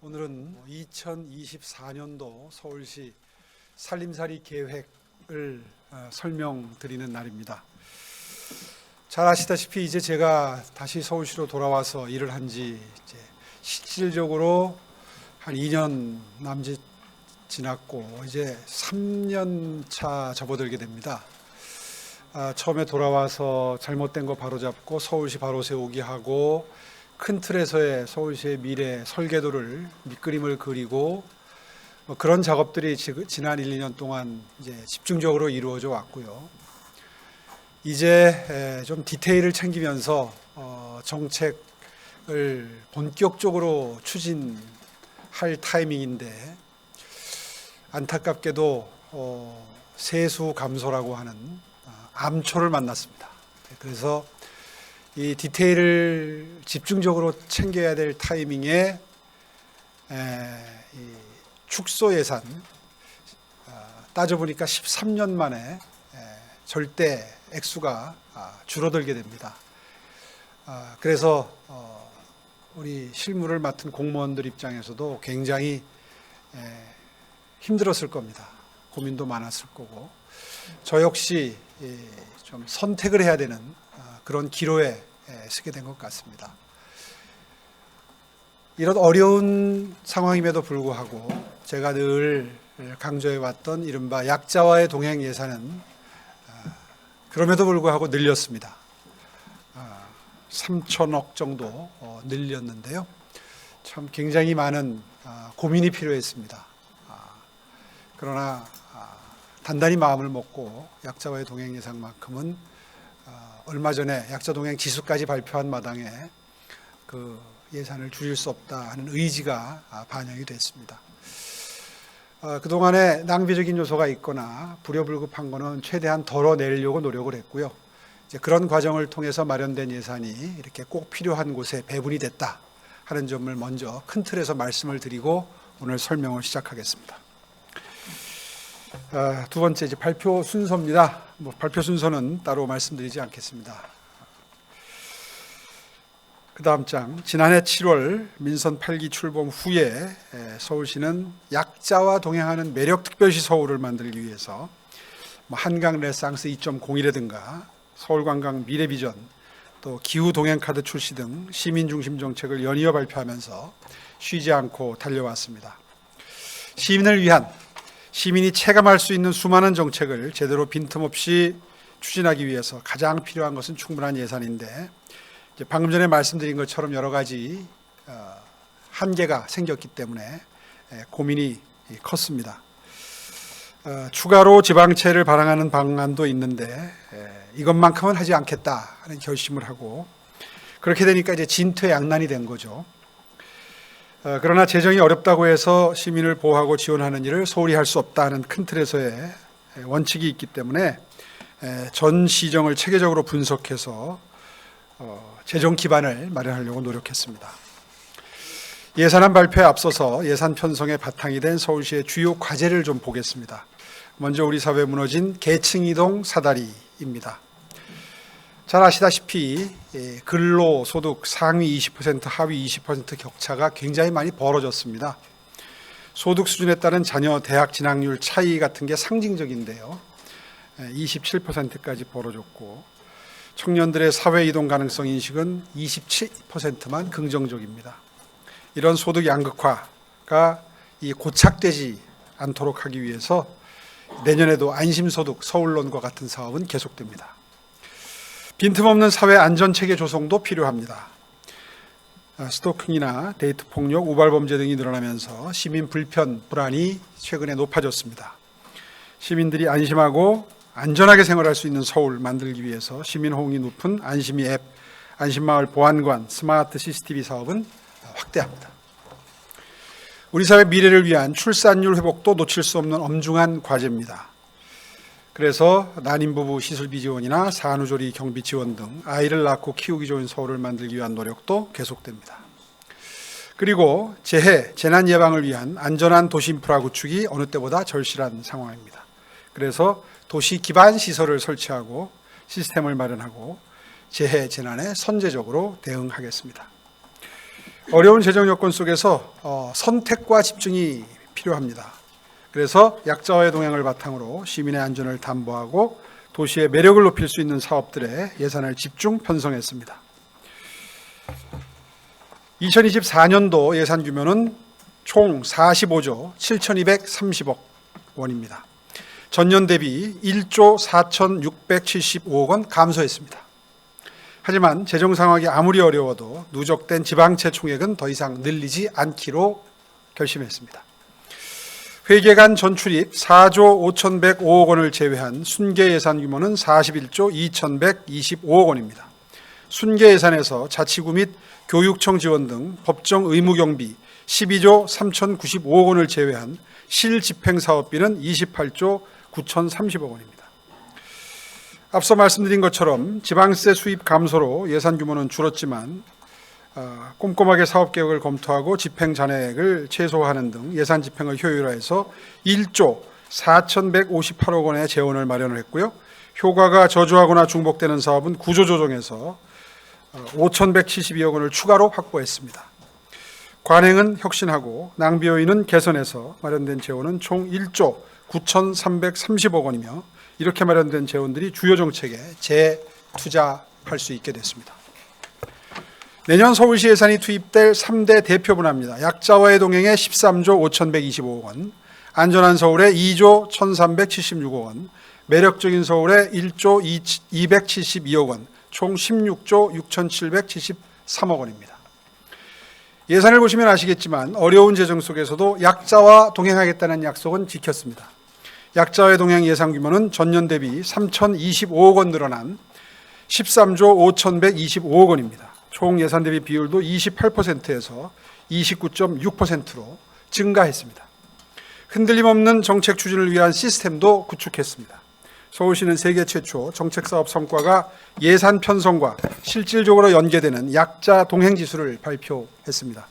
오늘은 2024년도 서울시 살림살이 계획을 설명드리는 날입니다. 잘 아시다시피 이제 제가 다시 서울시로 돌아와서 일을 한 지 실질적으로 한 2년 남짓 지났고 이제 3년 차 접어들게 됩니다. 처음에 돌아와서 잘못된 거 바로잡고 서울시 바로 세우기 하고 큰 틀에서의 서울시의 미래 설계도를 밑그림을 그리고 그런 작업들이 지난 1, 2년 동안 이제 집중적으로 이루어져 왔고요. 이제 좀 디테일을 챙기면서 정책을 본격적으로 추진할 타이밍인데 안타깝게도 세수 감소라고 하는 암초를 만났습니다. 그래서 이 디테일을 집중적으로 챙겨야 될 타이밍에 이 축소 예산 따져보니까 13년 만에 절대 액수가 줄어들게 됩니다. 그래서 우리 실무를 맡은 공무원들 입장에서도 굉장히 힘들었을 겁니다. 고민도 많았을 거고 저 역시 좀 선택을 해야 되는 그런 기로에 서게 된 것 같습니다. 이런 어려운 상황임에도 불구하고 제가 늘 강조해왔던 이른바 약자와의 동행 예산은 그럼에도 불구하고 늘렸습니다. 3천억 정도 늘렸는데요. 참 굉장히 많은 고민이 필요했습니다. 그러나 단단히 마음을 먹고 약자와의 동행 예산만큼은 얼마 전에 약자 동행 지수까지 발표한 마당에 그 예산을 줄일 수 없다 하는 의지가 반영이 됐습니다. 그동안에 낭비적인 요소가 있거나 불효불급한 거는 최대한 덜어내려고 노력을 했고요. 이제 그런 과정을 통해서 마련된 예산이 이렇게 꼭 필요한 곳에 배분이 됐다 하는 점을 먼저 큰 틀에서 말씀을 드리고 오늘 설명을 시작하겠습니다. 두 번째 이제 발표 순서입니다. 발표 순서는 따로 말씀드리지 않겠습니다. 그 다음 장, 지난해 7월 민선 8기 출범 후에 서울시는 약자와 동행하는 매력특별시 서울을 만들기 위해서 한강 레상스 2.0이라든가 서울관광 미래비전, 또 기후동행카드 출시 등 시민중심 정책을 연이어 발표하면서 쉬지 않고 달려왔습니다. 시민을 위한 시민이 체감할 수 있는 수많은 정책을 제대로 빈틈없이 추진하기 위해서 가장 필요한 것은 충분한 예산인데 이제 방금 전에 말씀드린 것처럼 여러 가지 한계가 생겼기 때문에 고민이 컸습니다. 추가로 지방채를 발행하는 방안도 있는데 이것만큼은 하지 않겠다 하는 결심을 하고 그렇게 되니까 이제 진퇴양난이 된 거죠. 그러나 재정이 어렵다고 해서 시민을 보호하고 지원하는 일을 소홀히 할 수 없다는 큰 틀에서의 원칙이 있기 때문에 전 시정을 체계적으로 분석해서 재정 기반을 마련하려고 노력했습니다. 예산안 발표에 앞서서 예산 편성의 바탕이 된 서울시의 주요 과제를 좀 보겠습니다. 먼저 우리 사회에 무너진 계층이동 사다리입니다. 잘 아시다시피 근로소득 상위 20% 하위 20% 격차가 굉장히 많이 벌어졌습니다. 소득 수준에 따른 자녀 대학 진학률 차이 같은 게 상징적인데요. 27%까지 벌어졌고 청년들의 사회 이동 가능성 인식은 27%만 긍정적입니다. 이런 소득 양극화가 고착되지 않도록 하기 위해서 내년에도 안심소득 서울론과 같은 사업은 계속됩니다. 빈틈없는 사회 안전체계 조성도 필요합니다. 스토킹이나 데이트 폭력, 우발 범죄 등이 늘어나면서 시민 불편, 불안이 최근에 높아졌습니다. 시민들이 안심하고 안전하게 생활할 수 있는 서울 만들기 위해서 시민 호응이 높은 안심이 앱, 안심마을 보안관, 스마트 CCTV 사업은 확대합니다. 우리 사회 미래를 위한 출산율 회복도 놓칠 수 없는 엄중한 과제입니다. 그래서 난임부부 시술비 지원이나 산후조리 경비 지원 등 아이를 낳고 키우기 좋은 서울을 만들기 위한 노력도 계속됩니다. 그리고 재난 예방을 위한 안전한 도시 인프라 구축이 어느 때보다 절실한 상황입니다. 그래서 도시 기반 시설을 설치하고 시스템을 마련하고 재해 재난에 선제적으로 대응하겠습니다. 어려운 재정 여건 속에서 선택과 집중이 필요합니다. 그래서 약자와의 동행을 바탕으로 시민의 안전을 담보하고 도시의 매력을 높일 수 있는 사업들에 예산을 집중 편성했습니다. 2024년도 예산 규모는 총 45조 7,230억 원입니다. 전년 대비 1조 4,675억 원 감소했습니다. 하지만 재정 상황이 아무리 어려워도 누적된 지방채 총액은 더 이상 늘리지 않기로 결심했습니다. 회계간 전출입 4조 5,105억 원을 제외한 순계 예산 규모는 41조 2,125억 원입니다. 순계 예산에서 자치구 및 교육청 지원 등 법정 의무 경비 12조 3,095억 원을 제외한 실집행 사업비는 28조 9,030억 원입니다. 앞서 말씀드린 것처럼 지방세 수입 감소로 예산 규모는 줄었지만 꼼꼼하게 사업 계획을 검토하고 집행 잔액을 최소화하는 등 예산 집행을 효율화해서 1조 4,158억 원의 재원을 마련을 했고요. 효과가 저조하거나 중복되는 사업은 구조조정해서 5,172억 원을 추가로 확보했습니다. 관행은 혁신하고 낭비 요인은 개선해서 마련된 재원은 총 1조 9,330억 원이며 이렇게 마련된 재원들이 주요 정책에 재투자할 수 있게 됐습니다. 내년 서울시 예산이 투입될 3대 대표 분야입니다. 약자와의 동행에 13조 5,125억 원, 안전한 서울에 2조 1,376억 원, 매력적인 서울에 1조 272억 원, 총 16조 6,773억 원입니다. 예산을 보시면 아시겠지만 어려운 재정 속에서도 약자와 동행하겠다는 약속은 지켰습니다. 약자와의 동행 예산 규모는 전년 대비 3,025억 원 늘어난 13조 5,125억 원입니다. 총 예산 대비 비율도 28%에서 29.6%로 증가했습니다. 흔들림 없는 정책 추진을 위한 시스템도 구축했습니다. 서울시는 세계 최초 정책사업 성과가 예산 편성과 실질적으로 연계되는 약자 동행 지수를 발표했습니다.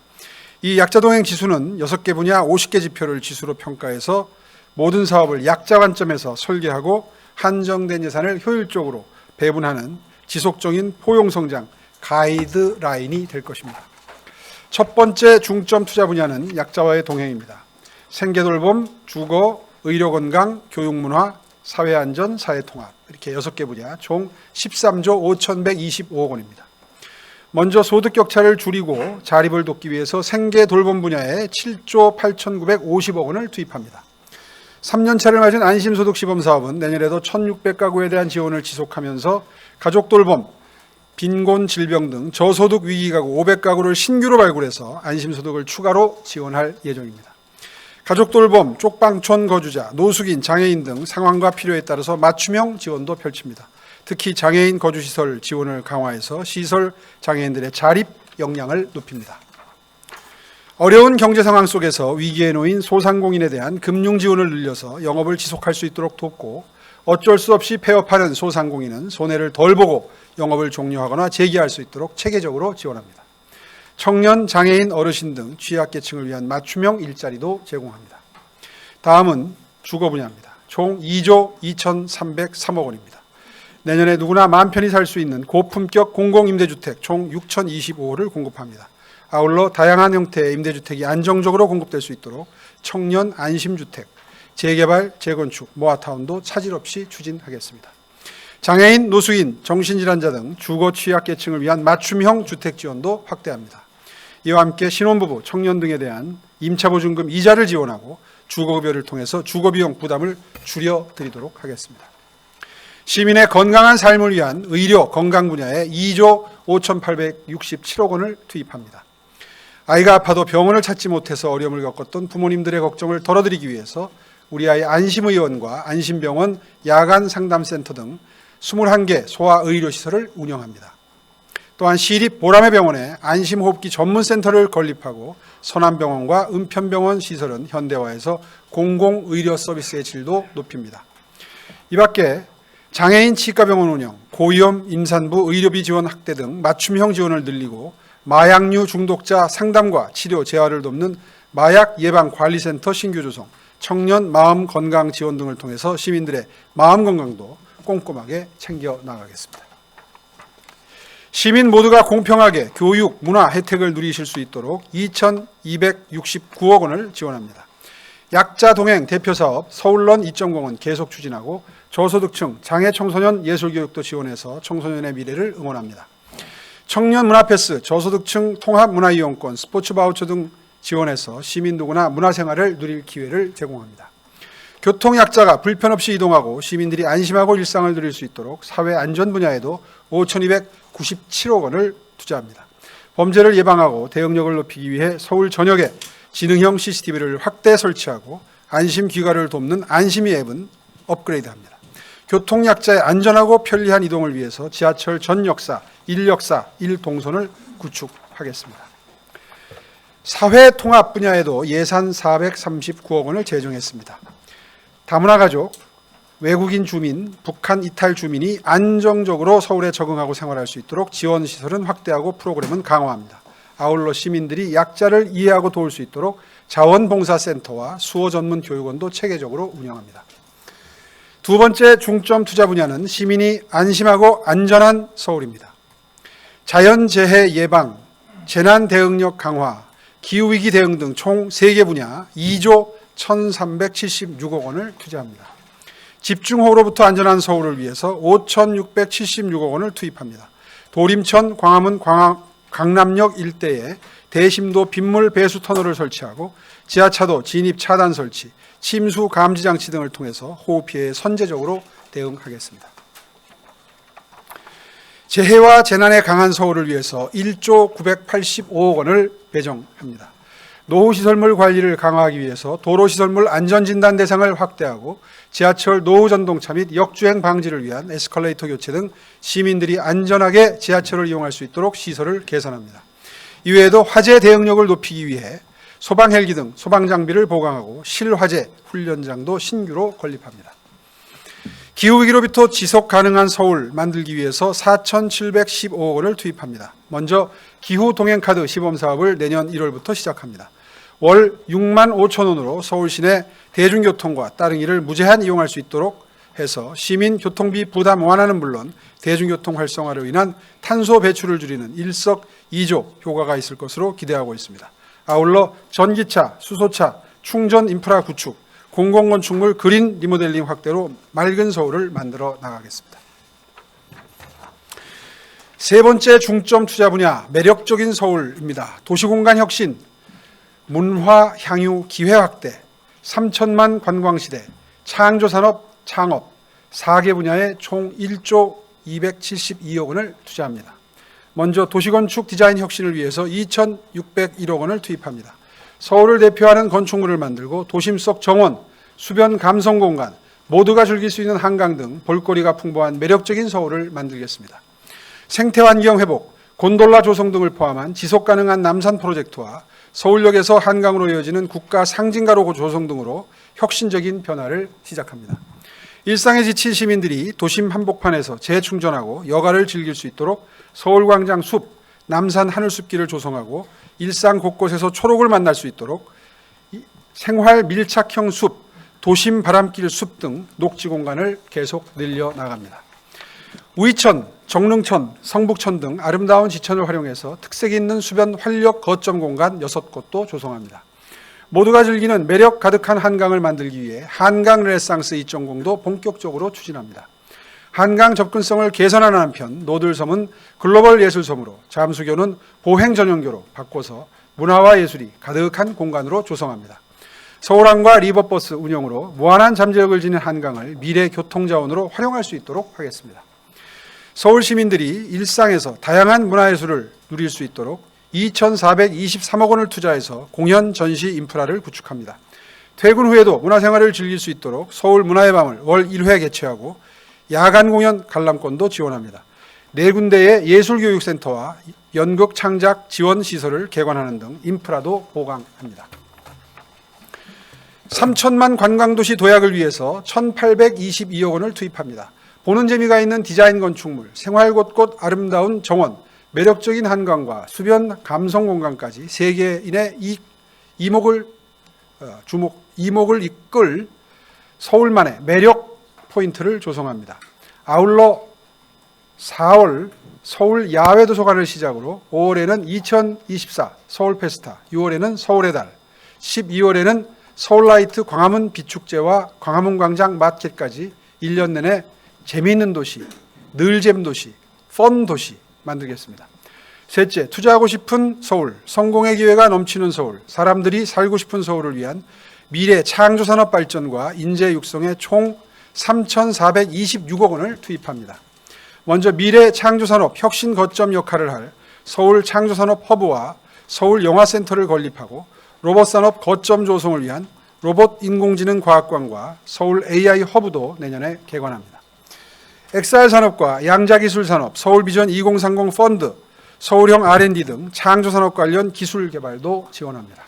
이 약자 동행 지수는 6개 분야 50개 지표를 지수로 평가해서 모든 사업을 약자 관점에서 설계하고 한정된 예산을 효율적으로 배분하는 지속적인 포용 성장 가이드라인이 될 것입니다. 첫 번째 중점 투자 분야는 약자와의 동행입니다. 생계돌봄, 주거, 의료건강, 교육문화, 사회안전, 사회통합 이렇게 6개 분야 총 13조 5,125억 원입니다. 먼저 소득 격차를 줄이고 자립을 돕기 위해서 생계돌봄 분야에 7조 8,950억 원을 투입합니다. 3년차를 맞은 안심소득 시범사업은 내년에도 1,600가구에 대한 지원을 지속하면서 가족돌봄, 빈곤, 질병 등 저소득 위기가구 500가구를 신규로 발굴해서 안심소득을 추가로 지원할 예정입니다. 가족돌봄, 쪽방촌 거주자, 노숙인, 장애인 등 상황과 필요에 따라서 맞춤형 지원도 펼칩니다. 특히 장애인 거주시설 지원을 강화해서 시설 장애인들의 자립 역량을 높입니다. 어려운 경제 상황 속에서 위기에 놓인 소상공인에 대한 금융 지원을 늘려서 영업을 지속할 수 있도록 돕고 어쩔 수 없이 폐업하는 소상공인은 손해를 덜 보고 영업을 종료하거나 재기할 수 있도록 체계적으로 지원합니다. 청년, 장애인, 어르신 등 취약계층을 위한 맞춤형 일자리도 제공합니다. 다음은 주거 분야입니다. 총 2조 2,303억 원입니다. 내년에 누구나 마음 편히 살 수 있는 고품격 공공임대주택 총 6,025호를 공급합니다. 아울러 다양한 형태의 임대주택이 안정적으로 공급될 수 있도록 청년 안심주택, 재개발, 재건축, 모아타운도 차질 없이 추진하겠습니다. 장애인, 노숙인, 정신질환자 등 주거 취약계층을 위한 맞춤형 주택 지원도 확대합니다. 이와 함께 신혼부부, 청년 등에 대한 임차보증금 이자를 지원하고 주거급여를 통해서 주거비용 부담을 줄여드리도록 하겠습니다. 시민의 건강한 삶을 위한 의료, 건강 분야에 2조 5,867억 원을 투입합니다. 아이가 아파도 병원을 찾지 못해서 어려움을 겪었던 부모님들의 걱정을 덜어드리기 위해서 우리 아이 안심의원과 안심병원 야간 상담센터 등 21개 소아의료시설을 운영합니다. 또한 시립 보람의 병원에 안심호흡기 전문센터를 건립하고 선암병원과 은편병원 시설은 현대화해서 공공의료 서비스의 질도 높입니다. 이 밖에 장애인 치과병원 운영, 고위험 임산부 의료비 지원 확대 등 맞춤형 지원을 늘리고 마약류 중독자 상담과 치료 재활을 돕는 마약 예방관리센터 신규 조성, 청년 마음 건강 지원 등을 통해서 시민들의 마음 건강도 꼼꼼하게 챙겨 나가겠습니다. 시민 모두가 공평하게 교육, 문화 혜택을 누리실 수 있도록 2,269억 원을 지원합니다. 약자 동행 대표 사업 서울런 2.0은 계속 추진하고 저소득층, 장애 청소년 예술교육도 지원해서 청소년의 미래를 응원합니다. 청년 문화패스, 저소득층 통합 문화이용권, 스포츠 바우처 등 지원해서 시민 누구나 문화생활을 누릴 기회를 제공합니다. 교통약자가 불편 없이 이동하고 시민들이 안심하고 일상을 누릴 수 있도록 사회 안전 분야에도 5,297억 원을 투자합니다. 범죄를 예방하고 대응력을 높이기 위해 서울 전역에 지능형 CCTV를 확대 설치하고 안심 귀가를 돕는 안심이 앱은 업그레이드합니다. 교통약자의 안전하고 편리한 이동을 위해서 지하철 전 역사, 1역사, 1동선을 구축하겠습니다. 사회 통합 분야에도 예산 439억 원을 제정했습니다. 다문화 가족, 외국인 주민, 북한 이탈 주민이 안정적으로 서울에 적응하고 생활할 수 있도록 지원 시설은 확대하고 프로그램은 강화합니다. 아울러 시민들이 약자를 이해하고 도울 수 있도록 자원봉사센터와 수어 전문 교육원도 체계적으로 운영합니다. 두 번째 중점 투자 분야는 시민이 안심하고 안전한 서울입니다. 자연재해 예방, 재난 대응력 강화, 기후위기 대응 등 총 3개 분야 2조 1,376억 원을 투자합니다. 집중호우로부터 안전한 서울을 위해서 5,676억 원을 투입합니다. 도림천, 광화문, 강남역 일대에 대심도 빗물 배수 터널을 설치하고 지하차도 진입 차단 설치, 침수 감지 장치 등을 통해서 호우 피해에 선제적으로 대응하겠습니다. 재해와 재난에 강한 서울을 위해서 1조 985억 원을 배정합니다. 노후시설물 관리를 강화하기 위해서 도로시설물 안전진단 대상을 확대하고 지하철 노후 전동차 및 역주행 방지를 위한 에스컬레이터 교체 등 시민들이 안전하게 지하철을 이용할 수 있도록 시설을 개선합니다. 이외에도 화재 대응력을 높이기 위해 소방 헬기 등 소방 장비를 보강하고 실화재 훈련장도 신규로 건립합니다. 기후위기로부터 지속 가능한 서울 만들기 위해서 4,715억 원을 투입합니다. 먼저 기후동행카드 시범사업을 내년 1월부터 시작합니다. 월 6만 5천 원으로 서울 시내 대중교통과 따릉이를 무제한 이용할 수 있도록 해서 시민 교통비 부담 완화는 물론 대중교통 활성화로 인한 탄소 배출을 줄이는 일석이조 효과가 있을 것으로 기대하고 있습니다. 아울러 전기차, 수소차, 충전 인프라 구축, 공공건축물 그린 리모델링 확대로 맑은 서울을 만들어 나가겠습니다. 세 번째 중점 투자 분야, 매력적인 서울입니다. 도시공간 혁신, 문화 향유 기회 확대, 3천만 관광시대, 창조산업 창업, 4개 분야에 총 1조 272억 원을 투자합니다. 먼저 도시건축 디자인 혁신을 위해서 2,601억 원을 투입합니다. 서울을 대표하는 건축물을 만들고 도심 속 정원, 수변 감성공간, 모두가 즐길 수 있는 한강 등 볼거리가 풍부한 매력적인 서울을 만들겠습니다. 생태환경 회복, 곤돌라 조성 등을 포함한 지속가능한 남산 프로젝트와 서울역에서 한강으로 이어지는 국가 상징가로 조성 등으로 혁신적인 변화를 시작합니다. 일상에 지친 시민들이 도심 한복판에서 재충전하고 여가를 즐길 수 있도록 서울광장 숲, 남산 하늘숲길을 조성하고 일상 곳곳에서 초록을 만날 수 있도록 생활 밀착형 숲, 도심 바람길 숲 등 녹지 공간을 계속 늘려 나갑니다. 우이천, 정릉천, 성북천 등 아름다운 지천을 활용해서 특색 있는 수변 활력 거점 공간 6곳도 조성합니다. 모두가 즐기는 매력 가득한 한강을 만들기 위해 한강 르네상스 2.0도 본격적으로 추진합니다. 한강 접근성을 개선하는 한편 노들섬은 글로벌 예술섬으로 잠수교는 보행 전용교로 바꿔서 문화와 예술이 가득한 공간으로 조성합니다. 서울항과 리버버스 운영으로 무한한 잠재력을 지닌 한강을 미래 교통자원으로 활용할 수 있도록 하겠습니다. 서울 시민들이 일상에서 다양한 문화예술을 누릴 수 있도록 2,423억 원을 투자해서 공연, 전시, 인프라를 구축합니다. 퇴근 후에도 문화생활을 즐길 수 있도록 서울 문화의 밤을 월 1회 개최하고 야간 공연 관람권도 지원합니다. 4군데의 예술교육센터와 연극 창작 지원 시설을 개관하는 등 인프라도 보강합니다. 3천만 관광도시 도약을 위해서 1,822억 원을 투입합니다. 보는 재미가 있는 디자인 건축물, 생활 곳곳 아름다운 정원, 매력적인 한강과 수변 감성 공간까지 세계인의 이목을 이끌 서울만의 매력 포인트를 조성합니다. 아울러 4월 서울 야외도서관을 시작으로 5월에는 2024 서울 페스타, 6월에는 서울의 달, 12월에는 서울라이트 광화문 비축제와 광화문 광장 마켓까지 1년 내내 재미있는 도시, 늘잼 도시, 펀 도시 만들겠습니다. 셋째, 투자하고 싶은 서울, 성공의 기회가 넘치는 서울, 사람들이 살고 싶은 서울을 위한 미래 창조산업 발전과 인재 육성에 총 3,426억 원을 투입합니다. 먼저 미래 창조산업 혁신 거점 역할을 할 서울 창조산업 허브와 서울 영화센터를 건립하고 로봇산업 거점 조성을 위한 로봇 인공지능 과학관과 서울 AI 허브도 내년에 개관합니다. XR 산업과 양자기술 산업, 서울 비전 2030 펀드, 서울형 R&D 등 창조산업 관련 기술 개발도 지원합니다.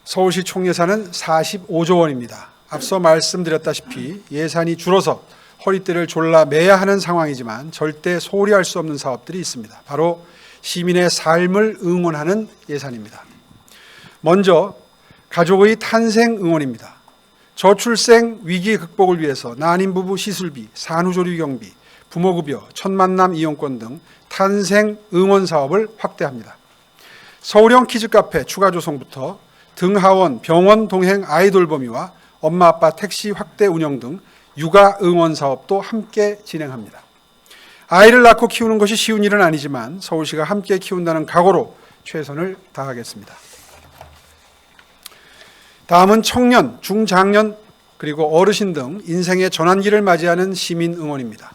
서울시 총 예산은 45조 원입니다. 앞서 말씀드렸다시피 예산이 줄어서 허리띠를 졸라 매야 하는 상황이지만 절대 소홀히 할 수 없는 사업들이 있습니다. 바로 시민의 삶을 응원하는 예산입니다. 먼저 가족의 탄생 응원입니다. 저출생 위기 극복을 위해서 난임 부부 시술비, 산후조리 경비, 부모급여, 첫 만남 이용권 등 탄생 응원 사업을 확대합니다. 서울형 키즈카페 추가 조성부터 등하원, 병원 동행 아이돌 범위와 엄마 아빠 택시 확대 운영 등 육아 응원 사업도 함께 진행합니다. 아이를 낳고 키우는 것이 쉬운 일은 아니지만 서울시가 함께 키운다는 각오로 최선을 다하겠습니다. 다음은 청년, 중장년 그리고 어르신 등 인생의 전환기를 맞이하는 시민 응원입니다.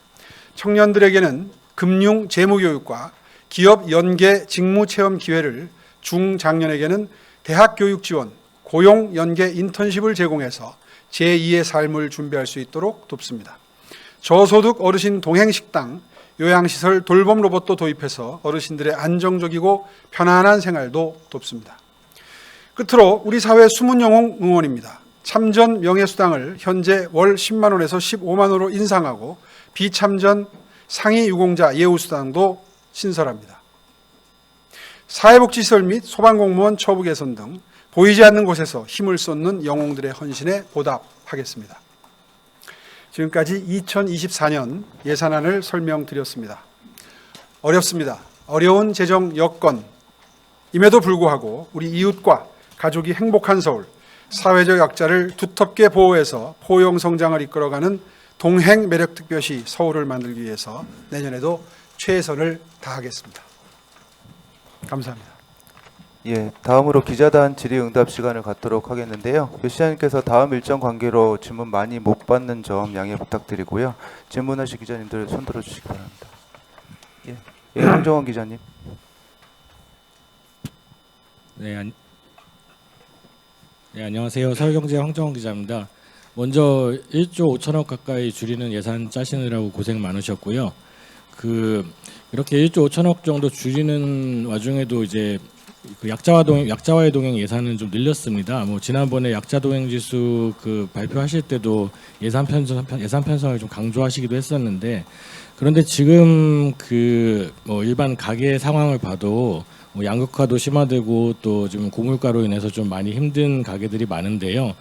청년들에게는 금융 재무교육과 기업 연계 직무체험 기회를, 중장년에게는 대학교육 지원, 고용 연계 인턴십을 제공해서 제2의 삶을 준비할 수 있도록 돕습니다. 저소득 어르신 동행식당, 요양시설 돌봄 로봇도 도입해서 어르신들의 안정적이고 편안한 생활도 돕습니다. 끝으로 우리 사회 숨은 영웅 응원입니다. 참전 명예수당을 현재 월 10만 원에서 15만 원으로 인상하고 비참전 상위 유공자 예우수당도 신설합니다. 사회복지시설 및 소방공무원 처우 개선 등 보이지 않는 곳에서 힘을 쏟는 영웅들의 헌신에 보답하겠습니다. 지금까지 2024년 예산안을 설명드렸습니다. 어렵습니다. 어려운 재정 여건임에도 불구하고 우리 이웃과 가족이 행복한 서울, 사회적 약자를 두텁게 보호해서 포용 성장을 이끌어가는 동행 매력특별시 서울을 만들기 위해서 내년에도 최선을 다하겠습니다. 감사합니다. 예, 다음으로 기자단 질의응답 시간을 갖도록 하겠는데요. 교 시장님께서 다음 일정 관계로 질문 많이 못 받는 점 양해 부탁드리고요. 질문하실 기자님들 손 들어주시기 바랍니다. 예, 황정원 기자님. 네, 안녕하세요. 서울경제 황정원 기자입니다. 먼저 1조 5천억 가까이 줄이는 예산 짜시느라고 고생 많으셨고요. 이렇게 1조 5천억 정도 줄이는 와중에도 이제 약자와의 동행 예산은 좀 늘렸습니다. 지난번에 약자 동행 지수 발표하실 때도 예산 편성을 좀 강조하시기도 했었는데, 그런데 지금 일반 가계 상황을 봐도 양극화도 심화되고 또 지금 고물가로 인해서 좀 많이 힘든 가게들이 많은데요.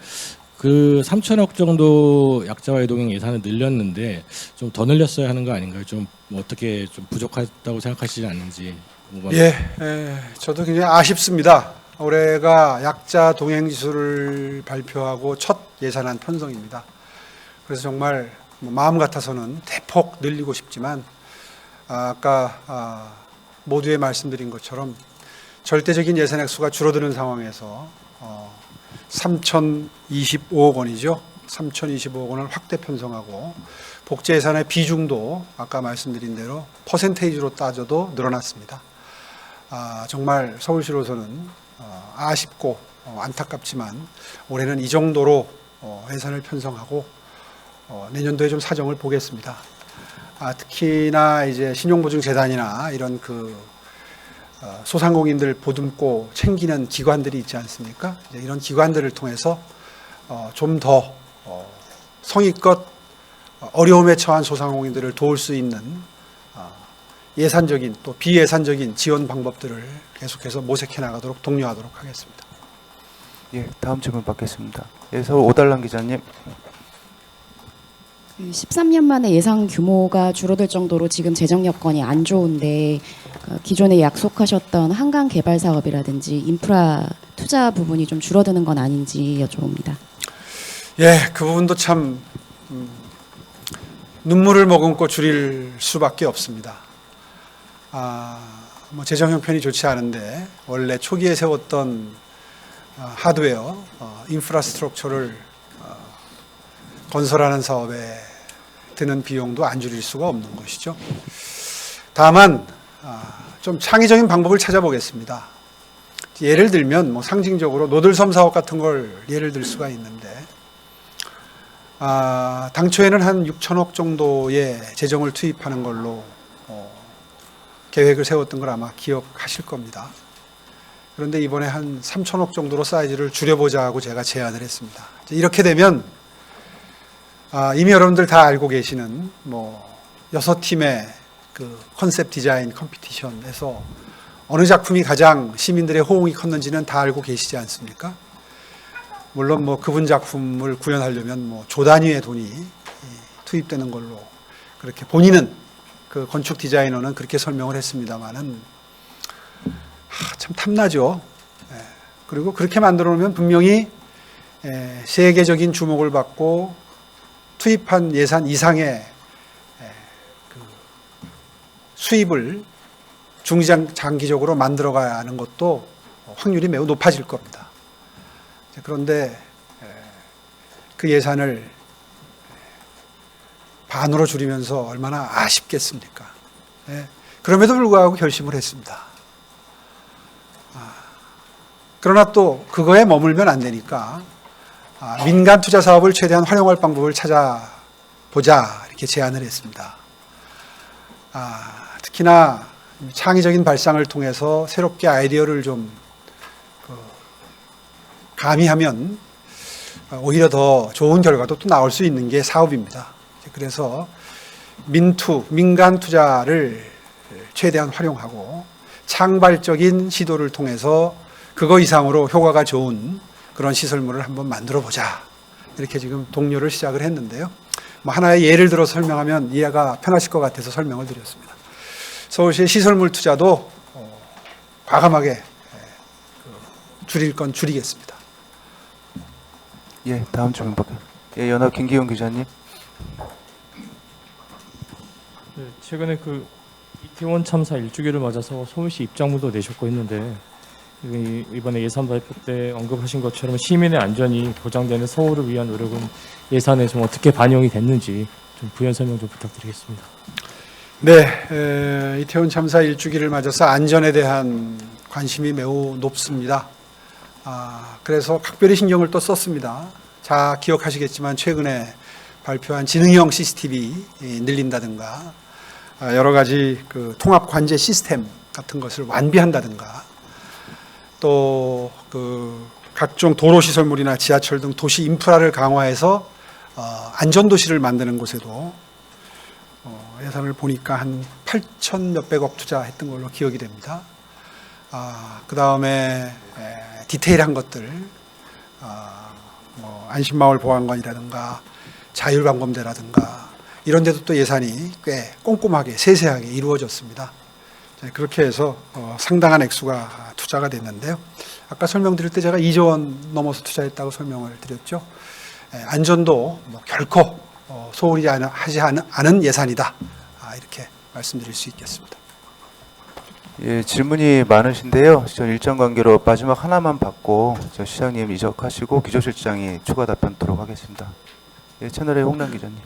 3천억 정도 약자와의 동행 예산을 늘렸는데 좀 더 늘렸어야 하는 거 아닌가요? 좀 어떻게 좀 부족하다고 생각하시지 않는지 궁금합니다. 저도 굉장히 아쉽습니다. 올해가 약자 동행 지수를 발표하고 첫 예산안 편성입니다. 그래서 정말 마음 같아서는 대폭 늘리고 싶지만 아까 모두에 말씀드린 것처럼 절대적인 예산 액수가 줄어드는 상황에서 3,025억 원이죠. 3,025억 원을 확대 편성하고 복지 예산의 비중도 아까 말씀드린 대로 퍼센테이지로 따져도 늘어났습니다. 정말 서울시로서는 아쉽고 안타깝지만 올해는 이 정도로 예산을 편성하고 내년도에 좀 사정을 보겠습니다. 특히나 이제 신용보증재단이나 이런 소상공인들 보듬고 챙기는 기관들이 있지 않습니까? 이제 이런 기관들을 통해서 좀 더 성의껏 어려움에 처한 소상공인들을 도울 수 있는 예산적인 또 비예산적인 지원 방법들을 계속해서 모색해 나가도록 독려하도록 하겠습니다. 예, 다음 질문 받겠습니다. 예, 서울 오달람 기자님. 13년 만에 예상 규모가 줄어들 정도로 지금 재정 여건이 안 좋은데 기존에 약속하셨던 한강 개발 사업이라든지 인프라 투자 부분이 좀 줄어드는 건 아닌지 여쭤봅니다. 예, 그 부분도 참 눈물을 머금고 줄일 수밖에 없습니다. 뭐 재정 형편이 좋지 않은데 원래 초기에 세웠던 하드웨어, 인프라스트럭처를 건설하는 사업에 드는 비용도 안 줄일 수가 없는 것이죠. 다만 좀 창의적인 방법을 찾아보겠습니다. 예를 들면 뭐 상징적으로 노들섬 사업 같은 걸 예를 들 수가 있는데 당초에는 한 6천억 정도의 재정을 투입하는 걸로 계획을 세웠던 걸 아마 기억하실 겁니다. 그런데 이번에 한 3천억 정도로 사이즈를 줄여보자 하고 제가 제안을 했습니다. 이렇게 되면 이미 여러분들 다 알고 계시는 뭐 6팀의 그 컨셉 디자인 컴피티션에서 어느 작품이 가장 시민들의 호응이 컸는지는 다 알고 계시지 않습니까? 물론 뭐 그분 작품을 구현하려면 뭐 조 단위의 돈이 투입되는 걸로 그렇게 본인은 그 건축 디자이너는 그렇게 설명을 했습니다만은 참 탐나죠. 그리고 그렇게 만들어 놓으면 분명히 세계적인 주목을 받고 투입한 예산 이상의 그 수입을 중장기적으로 만들어가야 하는 것도 확률이 매우 높아질 겁니다. 그런데 그 예산을 반으로 줄이면서 얼마나 아쉽겠습니까? 그럼에도 불구하고 결심을 했습니다. 그러나 또 그거에 머물면 안 되니까 민간 투자 사업을 최대한 활용할 방법을 찾아보자 이렇게 제안을 했습니다. 특히나 창의적인 발상을 통해서 새롭게 아이디어를 좀 가미하면 오히려 더 좋은 결과도 또 나올 수 있는 게 사업입니다. 그래서 민간 투자를 최대한 활용하고 창발적인 시도를 통해서 그거 이상으로 효과가 좋은 그런 시설물을 한번 만들어 보자. 이렇게 지금 동료를 시작을 했는데요. 뭐 하나의 예를 들어 설명하면 이해가 편하실 것 같아서 설명을 드렸습니다. 서울시의 시설물 투자도 과감하게 줄일 건 줄이겠습니다. 예, 다음 질문 받게. 예, 연합 김기훈 기자님. 네, 최근에 그 이태원 참사 1주기를 맞아서 서울시 입장문도 내셨고 했는데 이번에 예산 발표 때 언급하신 것처럼 시민의 안전이 보장되는 서울을 위한 노력은 예산에 좀 어떻게 반영이 됐는지 좀 부연 설명 좀 부탁드리겠습니다. 네, 이태원 참사 1주기를 맞아서 안전에 대한 관심이 매우 높습니다. 그래서 각별히 신경을 또 썼습니다. 자, 기억하시겠지만 최근에 발표한 지능형 CCTV 늘린다든가 여러 가지 그 통합 관제 시스템 같은 것을 완비한다든가 또 그 각종 도로 시설물이나 지하철 등 도시 인프라를 강화해서 안전 도시를 만드는 곳에도 예산을 보니까 한 8천 몇백억 투자했던 걸로 기억이 됩니다. 그 다음에 디테일한 것들, 뭐 안심마을 보안관이라든가 자율방범대라든가 이런 데도 또 예산이 꽤 꼼꼼하게 세세하게 이루어졌습니다. 그렇게 해서 상당한 액수가 투자가 됐는데요. 아까 설명드릴 때 제가 2조 원 넘어서 투자했다고 설명을 드렸죠. 안전도 뭐 결코 소홀히 하지 않은 예산이다. 이렇게 말씀드릴 수 있겠습니다. 예, 질문이 많으신데요. 저 일정 관계로 마지막 하나만 받고 저 시장님 이적하시고 기조실장이 추가 답변 드리도록 하겠습니다. 예, 채널의 홍남 기자님.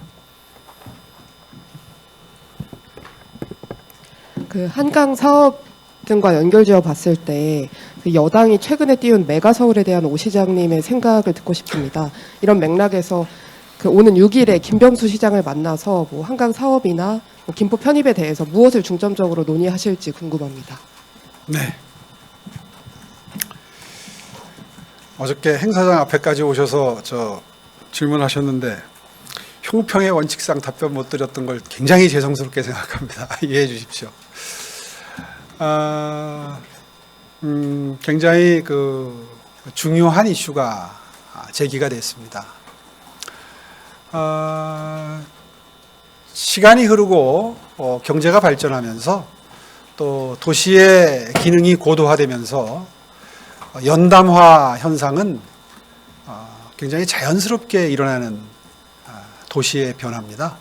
그 한강 사업 등과 연결지어 봤을 때 그 여당이 최근에 띄운 메가서울에 대한 오 시장님의 생각을 듣고 싶습니다. 이런 맥락에서 그 오는 6일에 김병수 시장을 만나서 뭐 한강 사업이나 뭐 김포 편입에 대해서 무엇을 중점적으로 논의하실지 궁금합니다. 네. 어저께 행사장 앞에까지 오셔서 질문하셨는데 형평의 원칙상 답변 못 드렸던 걸 굉장히 죄송스럽게 생각합니다. 이해해 주십시오. 굉장히 그 중요한 이슈가 제기가 됐습니다. 시간이 흐르고 경제가 발전하면서 또 도시의 기능이 고도화되면서 연담화 현상은 굉장히 자연스럽게 일어나는 도시의 변화입니다.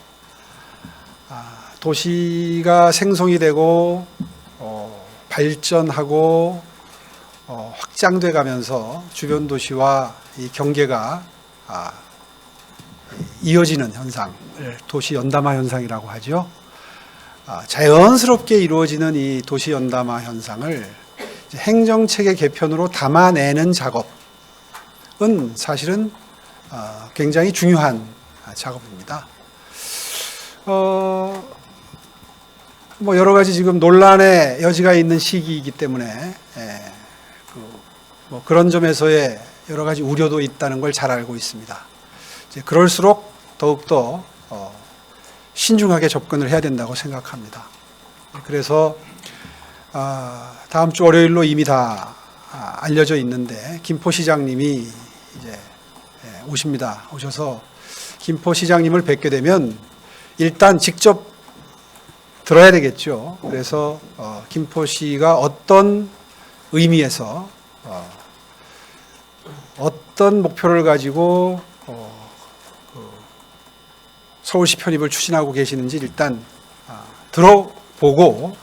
도시가 생성이 되고 발전하고 확장돼 가면서 주변 도시와 이 경계가 이어지는 현상을 도시 연담화 현상이라고 하죠. 자연스럽게 이루어지는 이 도시 연담화 현상을 이제 행정체계 개편으로 담아내는 작업은 사실은 굉장히 중요한 작업입니다. 뭐 여러 가지 지금 논란의 여지가 있는 시기이기 때문에 뭐 그런 점에서의 여러 가지 우려도 있다는 걸 잘 알고 있습니다. 이제 그럴수록 더욱더 신중하게 접근을 해야 된다고 생각합니다. 그래서 다음 주 월요일로 이미 다 알려져 있는데 김포시장님이 이제 오십니다. 오셔서 김포시장님을 뵙게 되면 일단 직접 들어야 되겠죠. 그래서 김포시가 어떤 의미에서 어떤 목표를 가지고 서울시 편입을 추진하고 계시는지 일단 들어보고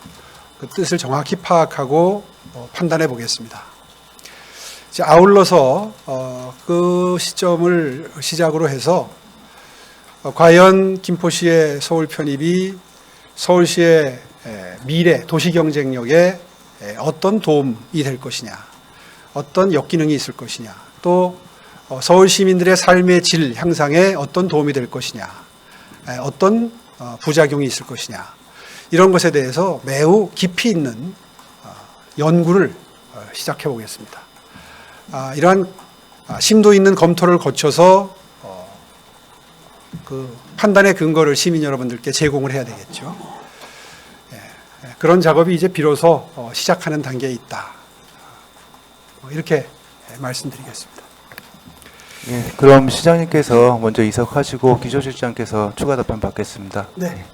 그 뜻을 정확히 파악하고 판단해 보겠습니다. 이제 아울러서 그 시점을 시작으로 해서 과연 김포시의 서울 편입이 서울시의 미래 도시 경쟁력에 어떤 도움이 될 것이냐, 어떤 역기능이 있을 것이냐, 또 서울 시민들의 삶의 질 향상에 어떤 도움이 될 것이냐, 어떤 부작용이 있을 것이냐, 이런 것에 대해서 매우 깊이 있는 연구를 시작해 보겠습니다. 이러한 심도 있는 검토를 거쳐서 그 판단의 근거를 시민 여러분들께 제공을 해야 되겠죠. 그런 작업이 이제 비로소 시작하는 단계에 있다. 이렇게 말씀드리겠습니다. 예, 그럼 시장님께서 먼저 이석하시고 기조실장께서 추가 답변 받겠습니다. 네.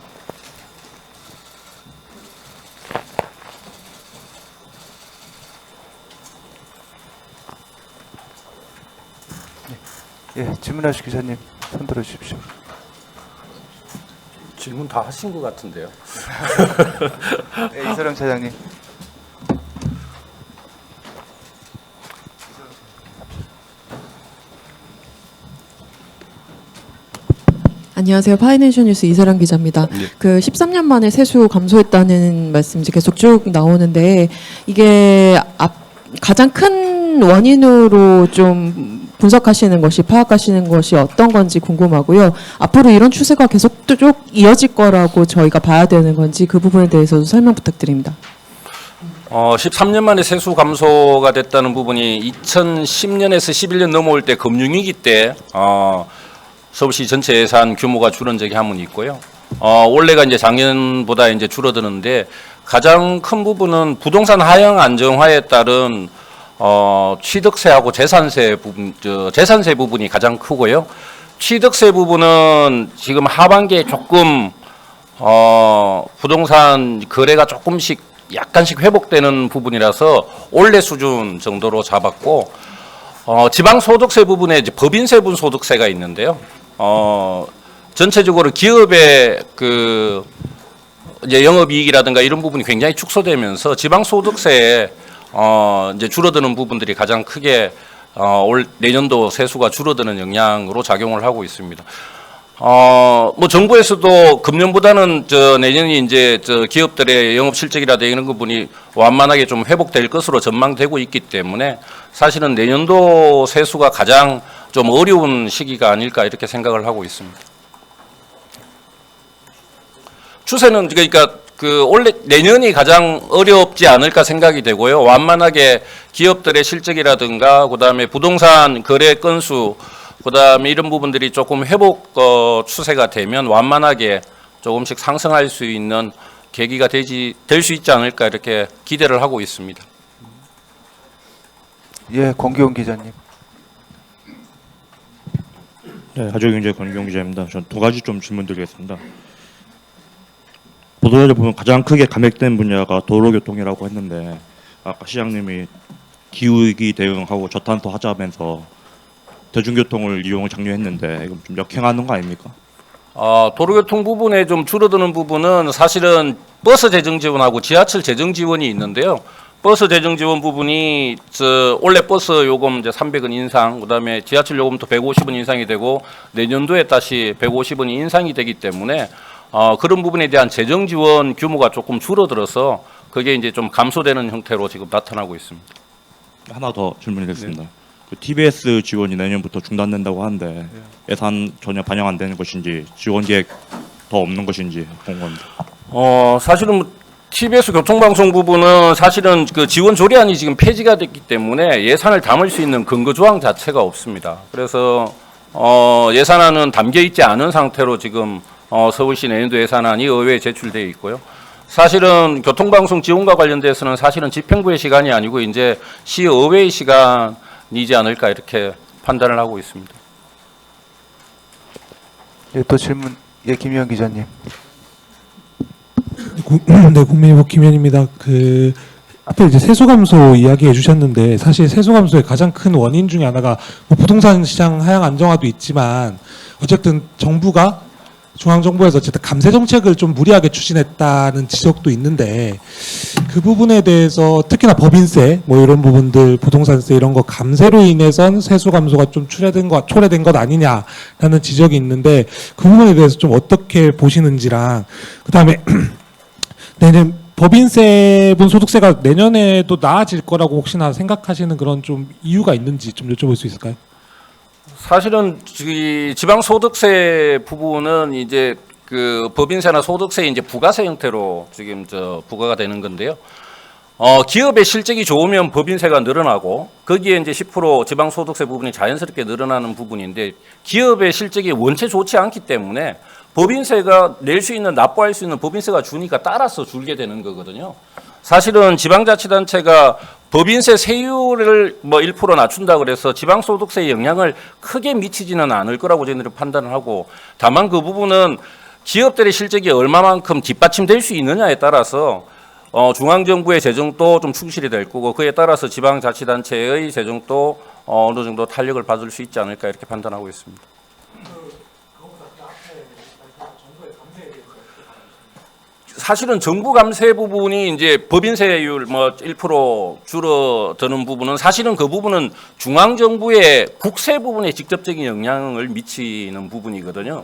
예, 질문하실 기자님 손 들어주십시오. 질문 다 하신 것 같은데요. 네, 이서령 차장님. 안녕하세요. 파이낸셜 뉴스 이세랑 기자입니다. 그 13년 만에 세수 감소했다는 말씀 이제 계속 쭉 나오는데 이게 가장 큰 원인으로 좀 분석하시는 것이 파악하시는 것이 어떤 건지 궁금하고요. 앞으로 이런 추세가 계속 쭉 이어질 거라고 저희가 봐야 되는 건지 그 부분에 대해서도 설명 부탁드립니다. 13년 만에 세수 감소가 됐다는 부분이 2010년에서 11년 넘어올 때 금융위기 때 서울시 전체 예산 규모가 줄은 적이 한 번 있고요. 원래가 이제 작년보다 이제 줄어드는데 가장 큰 부분은 부동산 하향 안정화에 따른 취득세하고 재산세 부분이 가장 크고요. 취득세 부분은 지금 하반기에 조금 부동산 거래가 조금씩 약간씩 회복되는 부분이라서 올해 수준 정도로 잡았고 지방소득세 부분에 이제 법인세분 소득세가 있는데요. 전체적으로 기업의 그 이제 영업이익이라든가 이런 부분이 굉장히 축소되면서 지방소득세에 이제 줄어드는 부분들이 가장 크게 올 내년도 세수가 줄어드는 영향으로 작용을 하고 있습니다. 뭐 정부에서도 금년보다는 내년이 이제 기업들의 영업 실적이라든가 이런 부분이 완만하게 좀 회복될 것으로 전망되고 있기 때문에 사실은 내년도 세수가 가장 좀 어려운 시기가 아닐까 이렇게 생각을 하고 있습니다. 추세는 그러니까 올해 내년이 가장 어렵지 않을까 생각이 되고요. 완만하게 기업들의 실적이라든가 그다음에 부동산 거래 건수 그다음에 이런 부분들이 조금 회복 추세가 되면 완만하게 조금씩 상승할 수 있는 계기가 될 수 있지 않을까 이렇게 기대를 하고 있습니다. 예, 권기용 기자님. 네, 가족경제 권기용 기자입니다. 전 두 가지 좀 질문드리겠습니다. 보도자료 보면 가장 크게 감액된 분야가 도로교통이라고 했는데 아까 시장님이 기후위기 대응하고 저탄소 하자면서 대중교통을 이용을 장려했는데 이건 좀 역행하는 거 아닙니까? 도로교통 부분에 좀 줄어드는 부분은 사실은 버스 재정 지원하고 지하철 재정 지원이 있는데요. 버스 재정 지원 부분이 올해 버스 요금 이제 300원 인상, 그다음에 지하철 요금도 150원 인상이 되고 내년도에 다시 150원이 인상이 되기 때문에 그런 부분에 대한 재정 지원 규모가 조금 줄어들어서 그게 이제 좀 감소되는 형태로 지금 나타나고 있습니다. 하나 더 질문드리겠습니다. 그 TBS 지원이 내년부터 중단된다고 하는데 예산 전혀 반영 안 되는 것인지 지원 계획 더 없는 것인지 궁금합니다. 사실은 TBS 교통방송 부분은 사실은 그 지원 조례안이 지금 폐지가 됐기 때문에 예산을 담을 수 있는 근거 조항 자체가 없습니다. 그래서 예산안은 담겨 있지 않은 상태로 지금 서울시 내년도 예산안이 의회에 제출되어 있고요. 사실은 교통방송 지원과 관련돼서는 사실은 집행부의 시간이 아니고 이제 시의회의 시간이지 않을까 이렇게 판단을 하고 있습니다. 예, 또 질문. 예, 김희영 기자님. 네, 국민의힘 김현입니다. 앞에 이제 세수 감소 이야기해 주셨는데 사실 세수 감소의 가장 큰 원인 중에 하나가 뭐 부동산 시장 하향 안정화도 있지만 어쨌든 정부가 중앙정부에서 어쨌든 감세 정책을 좀 무리하게 추진했다는 지적도 있는데 그 부분에 대해서 특히나 법인세 뭐 이런 부분들 부동산세 이런 거 감세로 인해선 세수 감소가 좀 초래된 것 아니냐라는 지적이 있는데 그 부분에 대해서 좀 어떻게 보시는지랑 그다음에 내년 법인세분 소득세가 내년에도 나아질 거라고 혹시나 생각하시는 그런 좀 이유가 있는지 좀 여쭤볼 수 있을까요? 사실은 지방소득세 부분은 이제 그 법인세나 소득세 이제 부가세 형태로 지금 부과가 되는 건데요. 기업의 실적이 좋으면 법인세가 늘어나고 거기에 이제 10% 지방소득세 부분이 자연스럽게 늘어나는 부분인데 기업의 실적이 원체 좋지 않기 때문에 법인세가 낼 수 있는 납부할 수 있는 법인세가 주니까 따라서 줄게 되는 거거든요. 사실은 지방자치단체가 법인세 세율을 뭐 1% 낮춘다 그래서 지방소득세에 영향을 크게 미치지는 않을 거라고 저희들은 판단을 하고 다만 그 부분은 기업들의 실적이 얼마만큼 뒷받침될 수 있느냐에 따라서 중앙정부의 재정도 좀 충실이 될 거고 그에 따라서 지방자치단체의 재정도 어느 정도 탄력을 받을 수 있지 않을까 이렇게 판단하고 있습니다. 사실은 정부 감세 부분이 이제 법인세율 뭐 1% 줄어드는 부분은 사실은 그 부분은 중앙정부의 국세 부분에 직접적인 영향을 미치는 부분이거든요.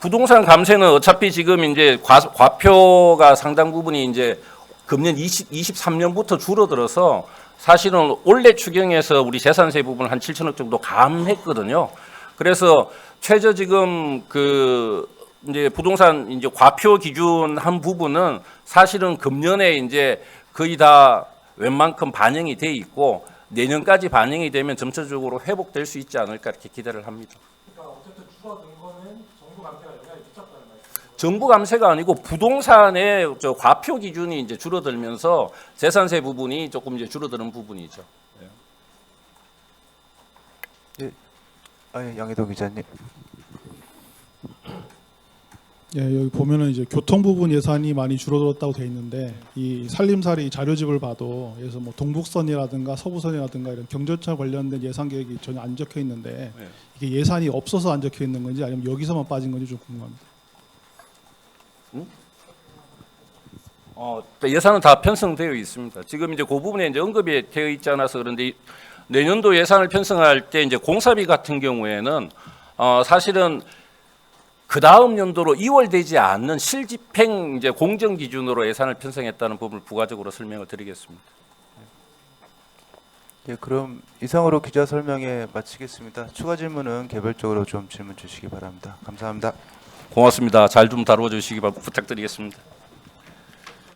부동산 감세는 어차피 지금 이제 과표가 상당 부분이 이제 금년 23년부터 줄어들어서 사실은 올해 추경에서 우리 재산세 부분을 한 7천억 정도 감했거든요. 그래서 최저 지금 이제 부동산 이제 과표 기준 한 부분은 사실은 금년에 이제 거의 다 웬만큼 반영이 돼 있고 내년까지 반영이 되면 점차적으로 회복될 수 있지 않을까 이렇게 기대를 합니다. 그러니까 어쨌든 줄어든 거는 정부 감세가 영향이 미쳤다는 말씀이죠. 정부 감세가 아니고 부동산의 과표 기준이 이제 줄어들면서 재산세 부분이 조금 이제 줄어드는 부분이죠. 예, 양희동 기자님. 예, 여기 보면은 이제 교통 부분 예산이 많이 줄어들었다고 돼 있는데 이 살림살이 자료집을 봐도 그래서 뭐 동북선이라든가 서부선이라든가 이런 경전철 관련된 예산 계획이 전혀 안 적혀 있는데 이게 예산이 없어서 안 적혀 있는 건지 아니면 여기서만 빠진 건지 좀 궁금합니다. 예산은 다 편성되어 있습니다. 지금 이제 그 부분에 이제 언급이 되어 있지 않아서 그런데 내년도 예산을 편성할 때 이제 공사비 같은 경우에는 사실은 그 다음 연도로 이월되지 않는 실집행 이제 공정 기준으로 예산을 편성했다는 부분을 부가적으로 설명을 드리겠습니다. 예, 그럼 이상으로 기자 설명회 마치겠습니다. 추가 질문은 개별적으로 좀 질문 주시기 바랍니다. 감사합니다. 고맙습니다. 잘 좀 다루어 주시기 부탁드리겠습니다.